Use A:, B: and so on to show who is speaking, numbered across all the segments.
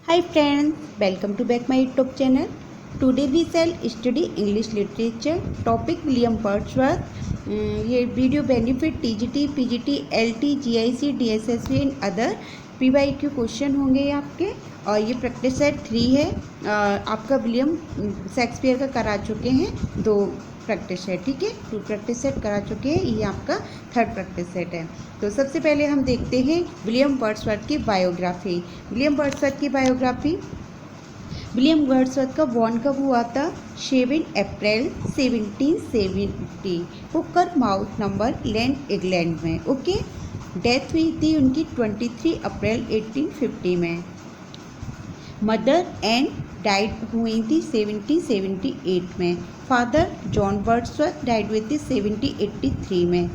A: Hi friends, welcome to back my YouTube channel. Today we shall study English literature. Topic William Wordsworth. ये video benefit TGT, PGT, LT, GIC, DSSB and other PYQ question होंगे ये आपके। और ये practice set 3 है। आपका William Shakespeare का करा चुके हैं 2 प्रैक्टिस सेट, ठीक है। 2 प्रैक्टिस सेट करा चुके हैं, ये आपका 3rd प्रैक्टिस सेट है। तो सबसे पहले हम देखते हैं विलियम वर्ड्सवर्थ की बायोग्राफी। विलियम वर्ड्सवर्थ की बायोग्राफी। विलियम वर्ड्सवर्थ का बॉर्न कब हुआ था? 7 अप्रैल 1770 हुकर माउथ नंबर, इंग्लैंड में। ओके। डेथ हुई थी उनकी 23 अप्रैल 1850 में। मदर एंड डाइड हुई थी 1778 में। फादर जॉन वर्ड्सवर्थ डाइड हुई थी 1783 में।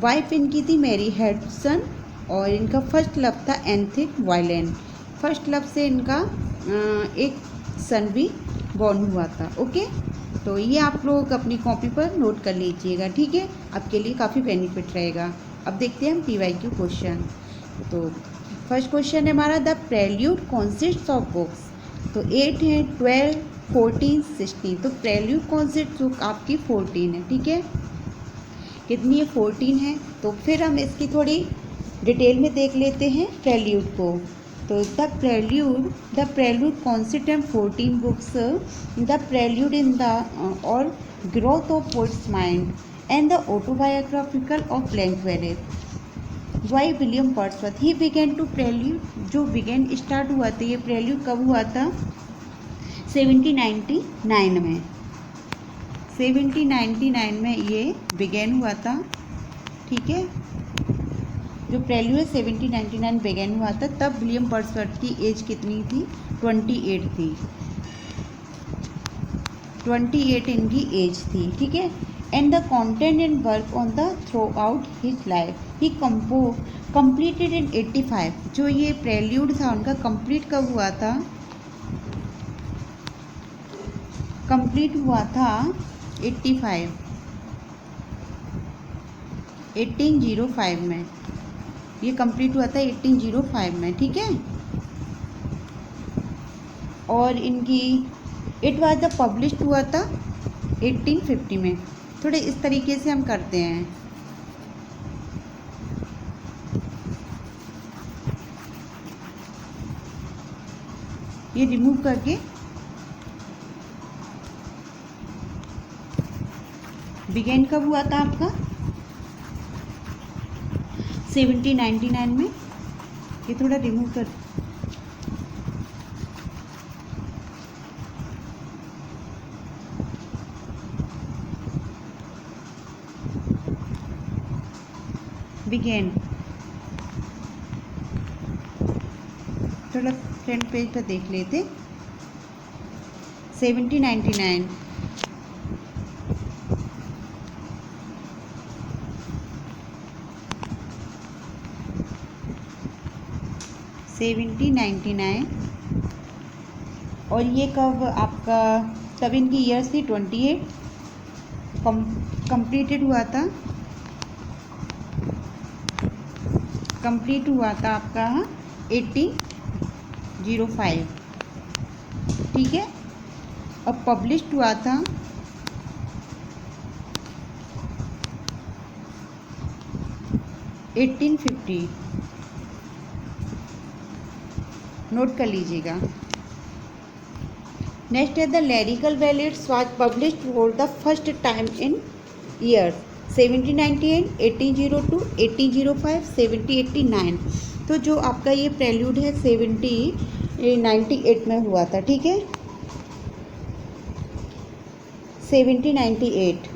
A: वाइफ इनकी थी मैरी हेडसन और इनका फर्स्ट लव था एंथनी वायलेन। फर्स्ट लव से इनका एक सन भी बॉर्न हुआ था। ओके। तो ये आप लोग अपनी कॉपी पर नोट कर लीजिएगा, ठीक है। आपके लिए काफ़ी बेनिफिट रहेगा। अब देखते हैं हम पीवाईक्यू क्वेश्चन। तो फर्स्ट क्वेश्चन है हमारा, द प्रेल्यूड कॉन्सिस्ट्स ऑफ बुक्स। तो 8 है, 12, 14, 16। तो प्रेल्यूड कॉन्सिस्ट्स बुक आपकी 14 है, ठीक है। कितनी है? 14 है। तो फिर हम इसकी थोड़ी डिटेल में देख लेते हैं प्रेल्यूड को। तो the prelude consist of 14 books, the prelude in the और growth of poet's mind and the autobiographical of language by William Wordsworth. He began to prelude, जो बिगेन स्टार्ट हुआ था ये प्रेल्यूड कब हुआ था? 1799 में। 1799 में ये बिगेन हुआ था, ठीक है। जो प्रेल्यूड है 1799 बिगेन हुआ था। तब विलियम वर्ड्सवर्थ की एज कितनी थी? 28 थी। 28 इनकी एज थी, ठीक है। And the content and work on the through out his life he completed in 85। जो ये प्रेल्यूड था उनका कंप्लीट कब हुआ था? कंप्लीट हुआ था 1805 में। ये कंप्लीट हुआ था 1805 में, ठीक है। और इनकी इट वाज द पब्लिश्ड हुआ था 1850 में। थोड़े इस तरीके से हम करते हैं। ये रिमूव करके बिगेन कब हुआ था आपका? 1799 में। ये थोड़ा रिमूव कर, बिगेन थोड़ा फ्रंट पेज पर देख लेते। 1799 1799 और ये कब आपका? तब इनकी ईयर्स थी 28। कंप्लीटेड हुआ था, कंप्लीट हुआ था आपका 1805, ठीक है। और पब्लिश्ड हुआ था 1850। नोट कर लीजिएगा। नेक्स्ट है the lyrical ballads was published for the first time in year 1798, 1802, 1805, 1789। तो जो आपका ये प्रेल्यूड है 1798 में हुआ था, ठीक है। 1798।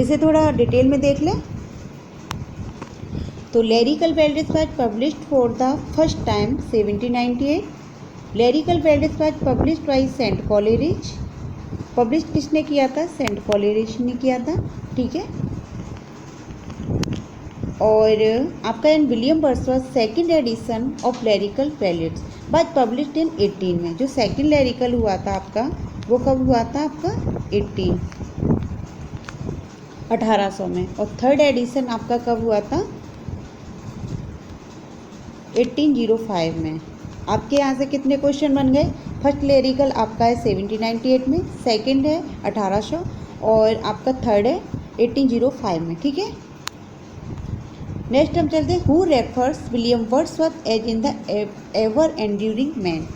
A: इसे थोड़ा डिटेल में देख लें। तो lyrical ballads was published for the first time 1798। Lyrical ballads was published by saint Coleridge. Publish किसने किया था? सेंट कॉलेरिज ने किया था, ठीक है। और आपका in William Wordsworth second edition of lyrical ballads was published in 18 में। जो सेकंड लिरिकल हुआ था आपका वो कब हुआ था? आपका 1800 में। और थर्ड एडिशन आपका कब हुआ था? 1805 में। आपके यहाँ से कितने क्वेश्चन बन गए? फर्स्ट क्लेरिकल आपका है 1798 में, सेकंड है 1800 और आपका थर्ड है 1805 में। ठीक है, नेक्स्ट हम चलते हैं। Who refers William Wordsworth as in the ever enduring man?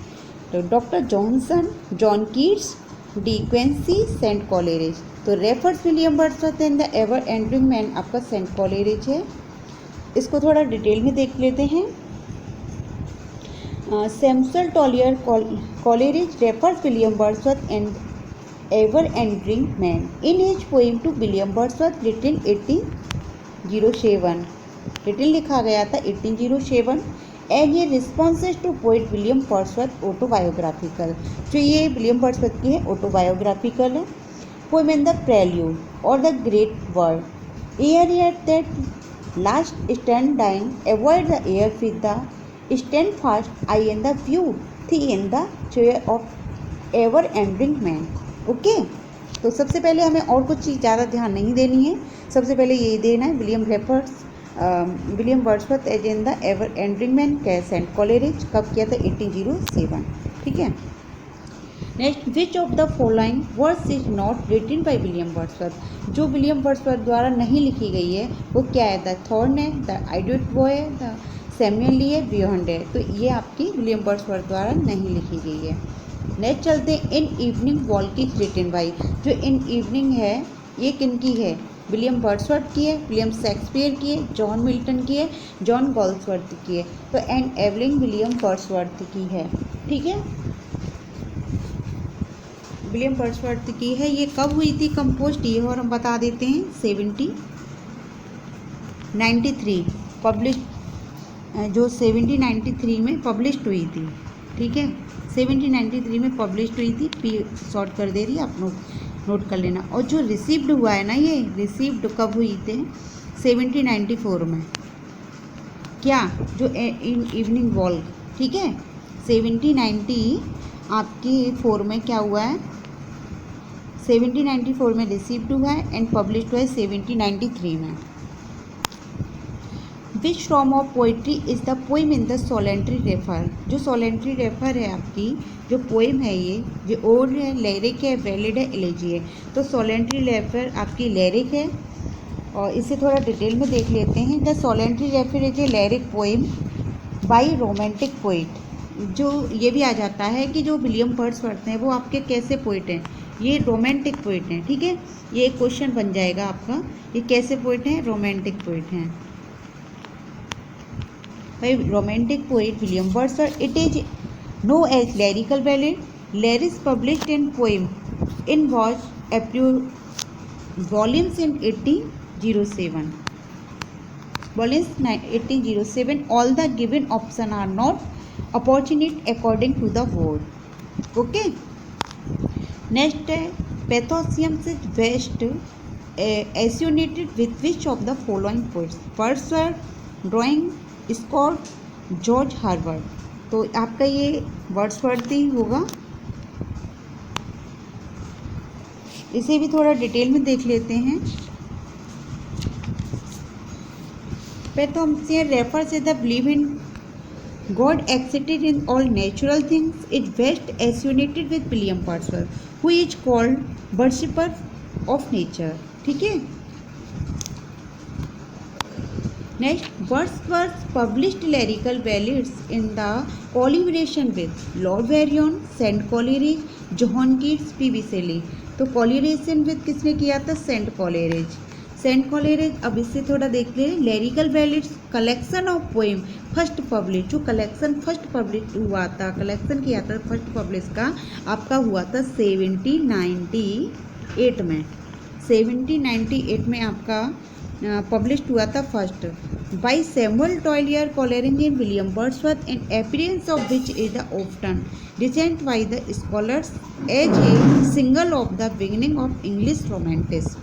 A: तो Doctor Johnson, John Keats, de Quincey, saint Coleridge. तो refers William Wordsworth in the ever enduring man आपका सेंट कॉलेरिज है। इसको थोड़ा डिटेल में देख लेते हैं। Samuel Taylor Coleridge refers William Wordsworth and ever enduring man in his poem to William Wordsworth written 1807। Written लिखा गया था 1807 as a responses to poet William Wordsworth autobiographical. जो ये विलियम वर्ड्सवर्थ की है ऑटोबायोग्राफिकल है। पोएम इन द प्रेल्यूड और the great word air air that last stand dying avoid the air with the stand fast I in the view thee in the chair of ever enduring man. Okay, तो सबसे पहले हमें और कुछ चीज़ ज़्यादा ध्यान नहीं देनी है। सबसे पहले यही देना है William Wordsworth as in the ever enduring man कै सेंट कॉलेरिज कब किया था? 1807। ठीक है, next, which of the following words is not written by William Wordsworth? जो विलियम वर्ड्सवर्थ द्वारा नहीं लिखी गई है वो क्या है? द थॉर्न है, द आइडियट बॉय है, द सैमुअल ली है, बियॉन्ड है। तो ये आपकी विलियम वर्ड्सवर्थ द्वारा नहीं लिखी गई है। नेक्स्ट चलते हैं। In evening walk is written by. जो इन इवनिंग है ये किन की है? विलियम वर्ड्सवर्थ की है, विलियम शेक्सपियर की है, जॉन मिल्टन की है, जॉन गॉल्सवर्थ की है। तो एंड एवलिंग विलियम वर्ड्सवर्थ की है। ठीक है, विलियम वर्ड्सवर्थ की है। ये कब हुई थी कंपोस्ट? ये और हम बता देते हैं 1793 पब्लिश, जो 1793 में पब्लिश्ड हुई थी। ठीक है, 1793 में पब्लिश्ड हुई थी। पी शॉर्ट कर दे रही है, आप नोट कर लेना। और जो रिसीव्ड हुआ है ना, ये रिसीव्ड कब हुई थे? 1794 में। क्या? जो इन इवनिंग वॉक। ठीक है, 1790 आपकी 4 में क्या हुआ है? 1794 में रिसीव्ड हुआ है एंड पब्लिश्ड हुआ है 1793 में। Which form of poetry is the poem in the solitary reaper? जो सोलेंट्री रेफर है आपकी जो पोइम है ये ओड है, लिरिक है, बैलेड है, एलेजी है। तो सोलेंट्री रेफर आपकी लिरिक है और इसे थोड़ा डिटेल में देख लेते हैं। The solitary reaper is a lyric poem by romantic poet. जो ये भी आ जाता है कि जो विलियम वर्ड्सवर्थ हैं वो आपके कैसे पोइट हैं? ये रोमांटिक पोइट हैं। ठीक है, ये एक क्वेश्चन बन जाएगा आपका, ये कैसे पोइट हैं? रोमांटिक पोइट हैं। By romantic poet William Wordsworth, it is known as lyrical ballad. Lyrics published in poem in was volumes in 1807. Volumes 1807. All the given options are not opportune according to the word. Okay. Next, Pathosium is best associated with which of the following poets? Wordsworth, Drawing, Scott, George Harvard. तो आपका ये Wordsworth ही होगा। इसे भी थोड़ा detail में देख लेते हैं। Pantheism refers to the believe in God existed in all natural things is best associated with William Wordsworth who is called worshipper of nature. ठीक है, next, Wordsworth published lyrical ballads in the collaboration with Lord Byron, saint Coleridge, John Keats, P B. Shelley. तो collaboration with किसने किया था? Saint Coleridge. Saint Coleridge. अब इससे थोड़ा देख ले। Lyrical ballads collection of poem first publish. जो कलेक्शन फर्स्ट पब्लिश हुआ था, कलेक्शन किया था फर्स्ट पब्लिश का आपका हुआ था 1798 में। 1798 में आपका पब्लिश्ड हुआ था first by Samuel Taylor Coleridge and William Wordsworth and appearance of which is the often recent by the scholars as a single of the beginning of English romanticism.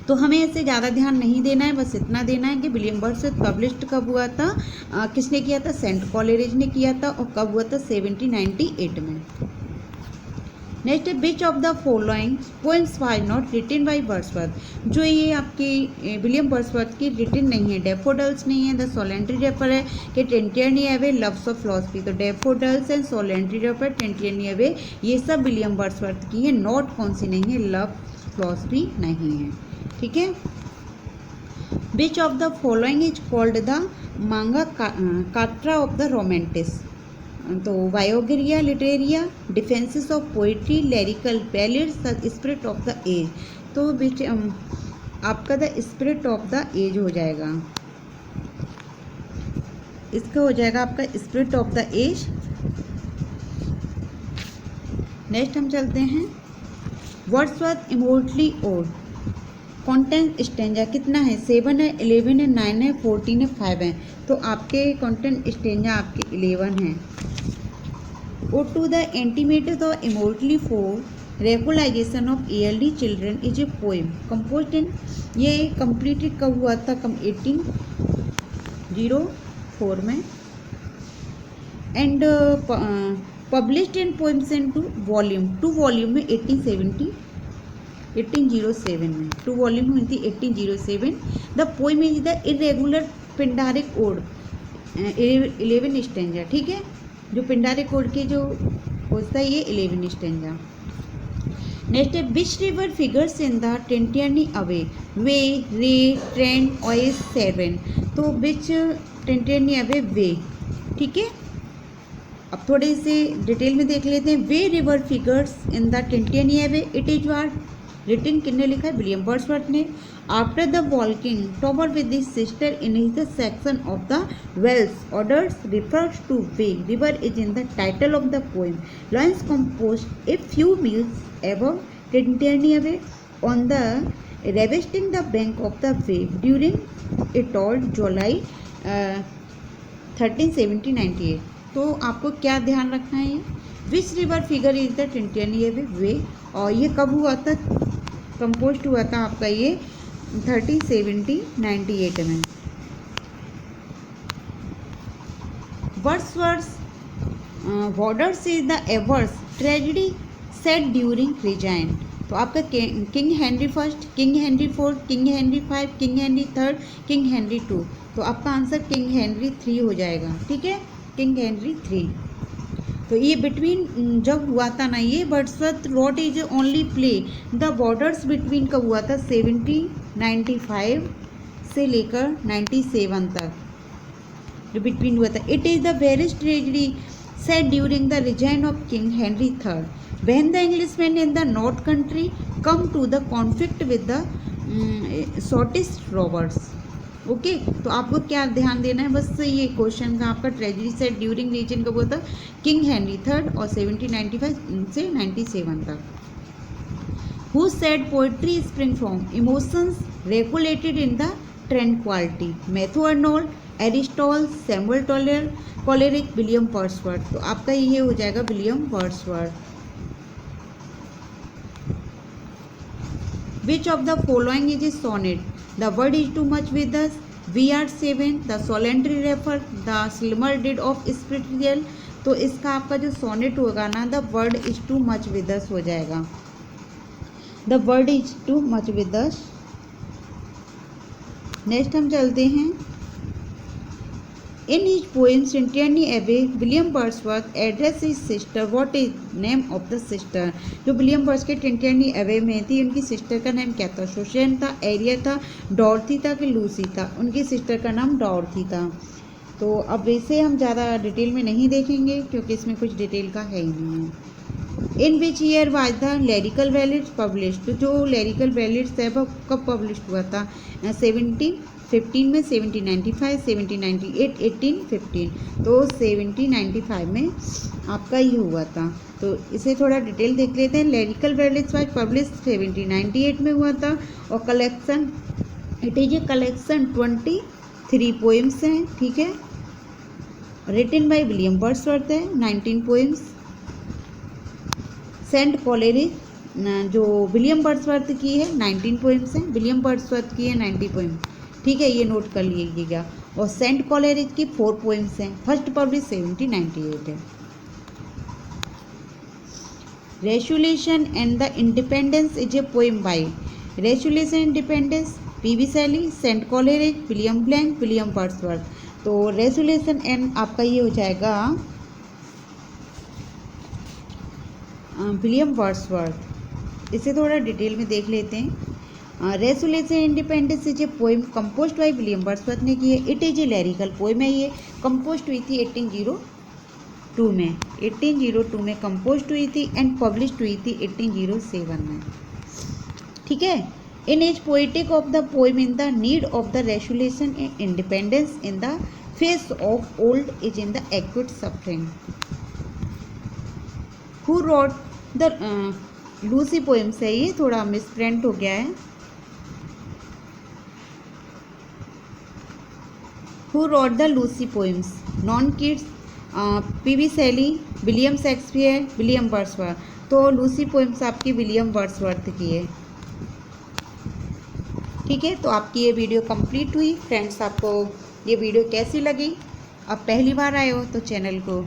A: तो हमें ऐसे ज़्यादा ध्यान नहीं देना है, बस इतना देना है कि विलियम वर्ड्सवर्थ पब्लिश्ड कब हुआ था, किसने किया था? सेंट कॉलेरिज ने किया था। और कब हुआ था? 1798 में। नेक्स्ट है which of the following poems was not written by Wordsworth. जो ये आपकी विलियम वर्ड्सवर्थ की रिटन नहीं है, डैफोडिल्स नहीं है, द सोलेंट्री रेपर है कि टेंटियरनी अवे, लव्स ऑफ फिलॉसफी। तो डैफोडिल्स एंड सोलेंट्री रेपर, टेंटियरनी अवे ये सब विलियम वर्ड्सवर्थ की है। नॉट कौन सी नहीं है, लव फिलॉसफी नहीं है। ठीक है। Which of the following is called the Magna काट्रा ऑफ द रोमांटिस। तो Biographia Literaria, defences of poetry, lyrical ballads, the spirit of the age. तो विच आपका the spirit of the age हो जाएगा, इसका हो जाएगा आपका spirit of the age. Next हम चलते हैं Wordsworth immortality ode. Content stanza कितना है, 7 है, 11 है, 9 है, 14 है, 5 है। तो आपके कॉन्टेंट स्टेंजा आपके 11 हैं। O to the intimation the immortality for regularisation of early children is a poem composed in, ये कंप्लीटेड कब हुआ था, 1804 में, and published in poems in 2 volume में 1807 में 2 वॉल्यूम हुई थी 1807। The poem is the irregular Pindaric ode, 11 stanza. ठीक है, जो पिंडारिक ओड के जो होता है ये 11 स्टेंजा। नेक्स्ट है which river figures in the Tintern Abbey, Wye, Rye, Trent, ऑयस, seven. तो विच टेंटियरनी अवे, वे। ठीक है, अब थोड़े से डिटेल में देख लेते हैं। Wye river figures in the Tintern Abbey, it is what written किसने लिखा है, विलियम वर्ड्सवर्थ ने। After the walking tour with this sister in the section of the Wales borders refers to Wye river is in the title of the poem. Lines composed a few miles above Tintern Abbey on the revisiting the bank of the Wye during it all July 1398। तो आपको क्या ध्यान रखना है, which river figure is the Tintern Abbey, Wye. और ये कब हुआ था, कंपोज हुआ था आपका ये 1398 में। Wordsworth is the averse tragedy set during resign. तो आपका king Henry first, king Henry fourth, king Henry 5, king Henry third, king Henry 2। तो आपका आंसर किंग हेनरी 3 हो जाएगा। ठीक है, किंग हेनरी 3। तो ये बिटवीन जब हुआ था ना, ये Wordsworth wrote is only play the borders between कब हुआ था, 1795 से लेकर 97 तक जो बिटवीन हुआ था। It is the various tragedy set during the reign of king Henry third when the Englishman in the north country come to the conflict with the Scottish robbers. Okay, तो आपको क्या ध्यान देना है, बस ये क्वेश्चन का आपका ट्रेजेडी सेट ड्यूरिंग रीजन कब हुआ था, किंग हेनरी थर्ड और 1795 से 97 तक। Who said poetry spring from emotions regulated in the tranquillity, Matthew Arnold, Aristotle, Samuel Taylor, Coleridge, William Wordsworth. तो आपका ये हो जाएगा William Wordsworth. Which of the following is a sonnet, the word is too much with us, we are 7, the solitary refer, the slimmer did of spiritual। तो इसका आपका जो sonnet होगा ना, the word is too much with us हो जाएगा, the word is too much with us। Next हम चलते हैं, in his poem Tintern Abbey William Wordsworth address his sister, what is name of the sister. जो William Words के Tintern away में थी, उनकी सिस्टर का नाम क्या था, सुसैन था, एरिया था, डॉर्थी था कि लूसी था। उनकी सिस्टर का नाम डॉर्थी था। तो अब वैसे हम ज़्यादा डिटेल में नहीं देखेंगे क्योंकि इसमें कुछ डिटेल का है ही नहीं है। In which year was the lyrical ballads published. तो जो लैरिकल बैलेड्स है वो कब पब्लिश्ड हुआ था, 1715 में, 1795, 1798, 1815। तो 1795 में आपका ये हुआ था। तो इसे थोड़ा डिटेल देख लेते हैं। लैरिकल बैलेड्स वाज पब्लिश 1798 में हुआ था और collection, it is a collection 23 poems हैं। ठीक है, रिटन बाय विलियम वर्ड्सवर्थ है, 19 पोएम्स। सेंट कॉलेरिज जो विलियम वर्ड्सवर्थ की है 19 पोएम्स हैं, विलियम वर्ड्सवर्थ की है 90 पोएम। ठीक है, ये नोट कर लीजिएगा। और सेंट कॉलेरिज की 4 पोएम्स हैं, फर्स्ट पब्लिश 1798 है। Resolution and the independence is a poem by resolution independence P B Shelley, saint Coleridge, William Blake, William Wordsworth. तो रेसुलेशन एंड आपका ये हो जाएगा विलियम वर्ड्सवर्थ। इसे थोड़ा डिटेल में देख लेते हैं। Resolution independence is a poem composed by William Wordsworth ने की है। It is a lyrical poem है, ये कंपोज्ड हुई थी 1802 में कंपोज्ड हुई थी एंड पब्लिश्ड हुई थी 1807 में। ठीक है। In as poetic of the poem in the need of the resolution and independence in the face of old age in the acute suffering. Who wrote the Lucy poems है, ये थोड़ा misprint हो गया है। Who wrote the Lucy poems, John Keats, P B Shelley, William Shakespeare, William Wordsworth. तो Lucy poems आपकी William Wordsworth की है। ठीक है, तो आपकी ये वीडियो कंप्लीट हुई। फ्रेंड्स, आपको ये वीडियो कैसी लगी? आप पहली बार आए हो तो चैनल को